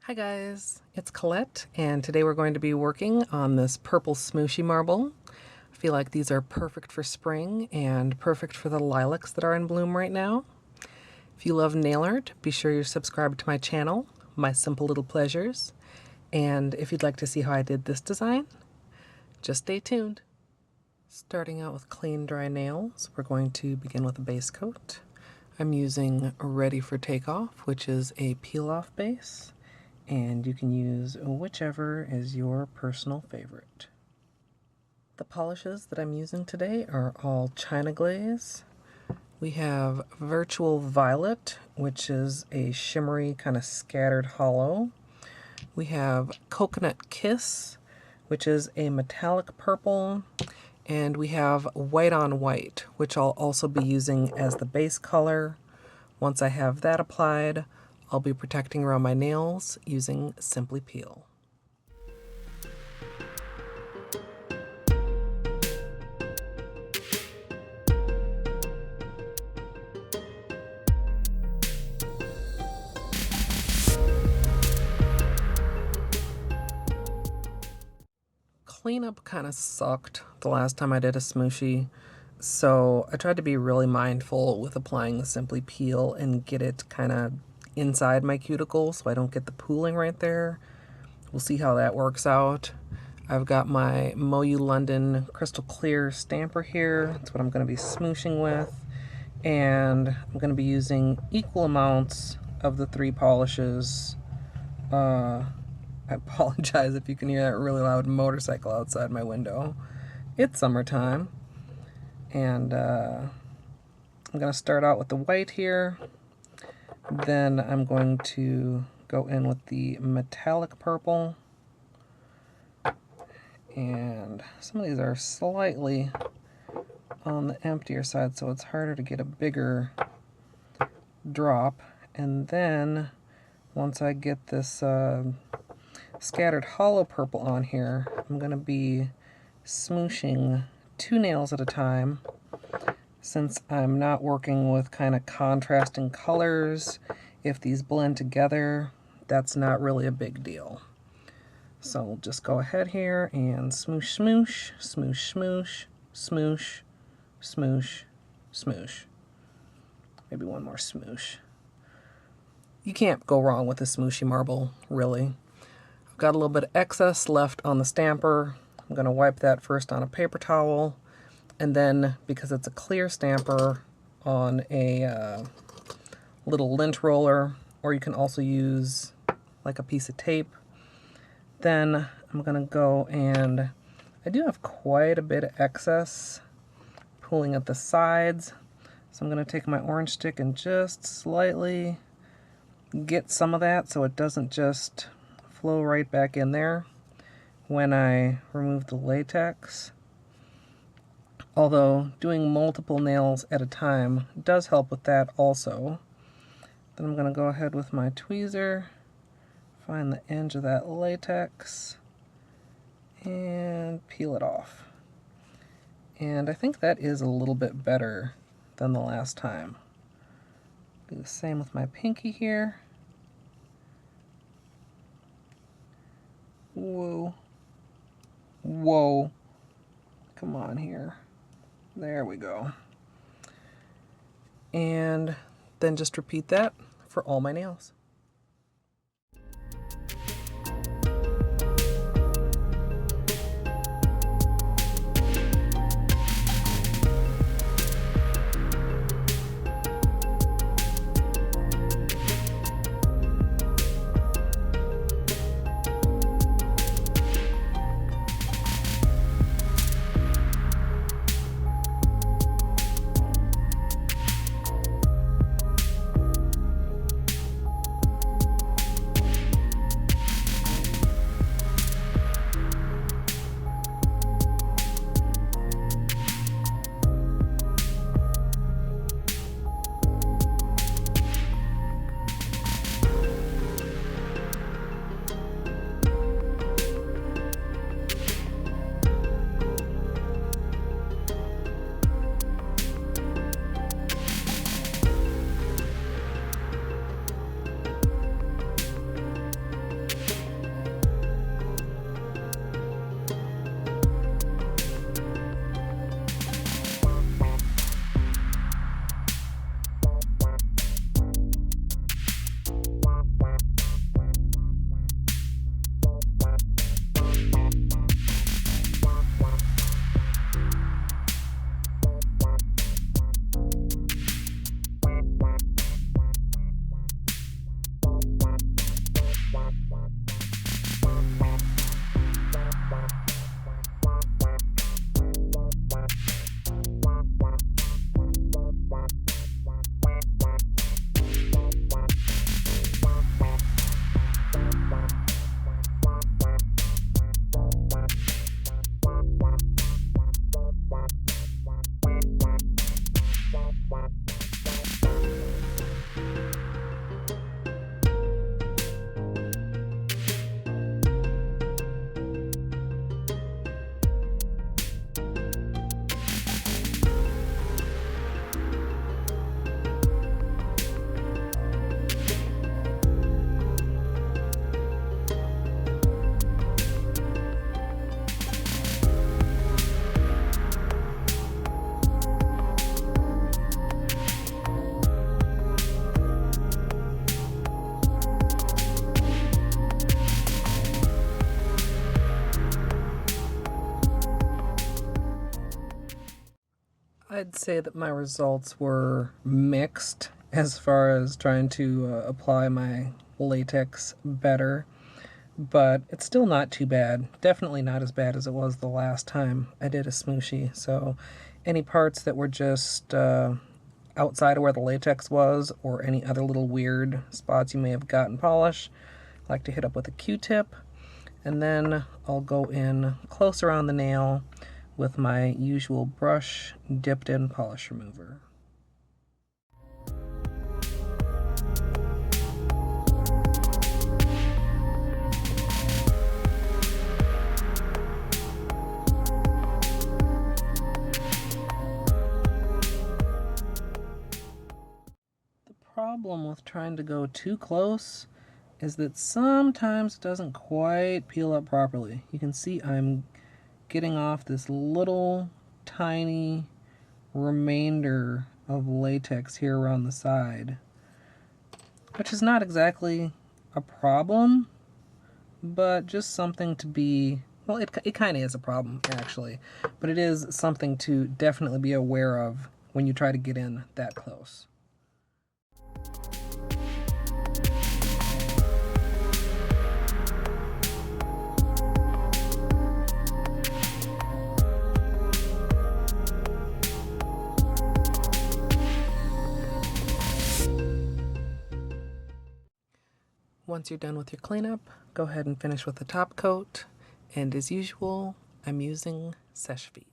Hi guys, it's Colette, and today we're going to be working on this Purple Smooshy Marble. I feel like these are perfect for spring and perfect for the lilacs that are in bloom right now. If you love nail art, be sure you're subscribed to my channel, My Simple Little Pleasures. And if you'd like to see how I did this design, just stay tuned. Starting out with clean, dry nails, we're going to begin with a base coat. I'm using Ready for Takeoff, which is a peel-off base, and you can use whichever is your personal favorite. The polishes that I'm using today are all China Glaze. We have Virtual Violet, which is a shimmery kind of scattered hollow. We have Coconut Kiss, which is a metallic purple. And we have White on White, which I'll also be using as the base color. Once I have that applied, I'll be protecting around my nails using Simply Peel. Cleanup kind of sucked the last time I did a smooshie, so I tried to be really mindful with applying the Simply Peel and get it kind of inside my cuticle so I don't get the pooling right there. We'll see how that works out. I've got my Moyu London Crystal Clear stamper here. That's what I'm going to be smooshing with. And I'm going to be using equal amounts of the three polishes. I apologize if you can hear that really loud motorcycle outside my window. It's summertime. And I'm going to start out with the white here. Then I'm going to go in with the metallic purple. And some of these are slightly on the emptier side, so it's harder to get a bigger drop. And then once I get this scattered hollow purple on here, I'm going to be smooshing 2 nails at a time. Since I'm not working with kind of contrasting colors, if these blend together, that's not really a big deal. So we'll just go ahead here and smoosh, smoosh, smoosh, smoosh, smoosh, smoosh, smoosh. Maybe one more smoosh. You can't go wrong with a smooshy marble, really. I've got a little bit of excess left on the stamper. I'm going to wipe that first on a paper towel, and then, because it's a clear stamper, on a little lint roller, or you can also use like a piece of tape. Then I'm going to go, and I do have quite a bit of excess pulling at the sides, so I'm going to take my orange stick and just slightly get some of that so it doesn't just flow right back in there when I remove the latex. Although doing multiple nails at a time does help with that also. Then I'm going to go ahead with my tweezer, find the edge of that latex, and peel it off. And I think that is a little bit better than the last time. Do the same with my pinky here. Whoa. Whoa. Come on here. There we go. And then just repeat that for all my nails. I'd say that my results were mixed as far as trying to apply my latex better, but it's still not too bad. Definitely not as bad as it was the last time I did a smooshie. So any parts that were just outside of where the latex was, or any other little weird spots you may have gotten polish, I like to hit up with a Q-tip, and then I'll go in closer on the nail with my usual brush dipped in polish remover. The problem with trying to go too close is that sometimes it doesn't quite peel up properly. You can see I'm getting off this little tiny remainder of latex here around the side, which is not exactly a problem, but just something to be, well, it kind of is a problem actually, but it is something to definitely be aware of when you try to get in that close. Once you're done with your cleanup, go ahead and finish with the top coat, and as usual, I'm using Seche Vite.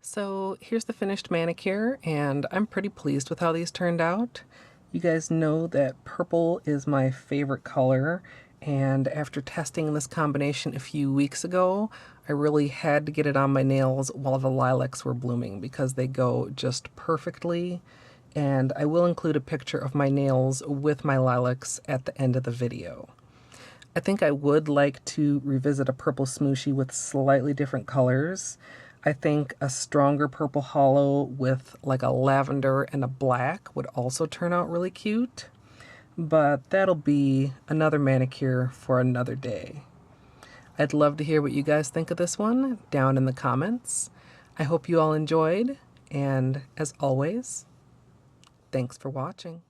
So here's the finished manicure, and I'm pretty pleased with how these turned out. You guys know that purple is my favorite color, and after testing this combination a few weeks ago, I really had to get it on my nails while the lilacs were blooming because they go just perfectly. And I will include a picture of my nails with my lilacs at the end of the video. I think I would like to revisit a Purple Smooshy with slightly different colors. I think a stronger purple hollow with like a lavender and a black would also turn out really cute, but that'll be another manicure for another day. I'd love to hear what you guys think of this one down in the comments. I hope you all enjoyed, and as always, thanks for watching.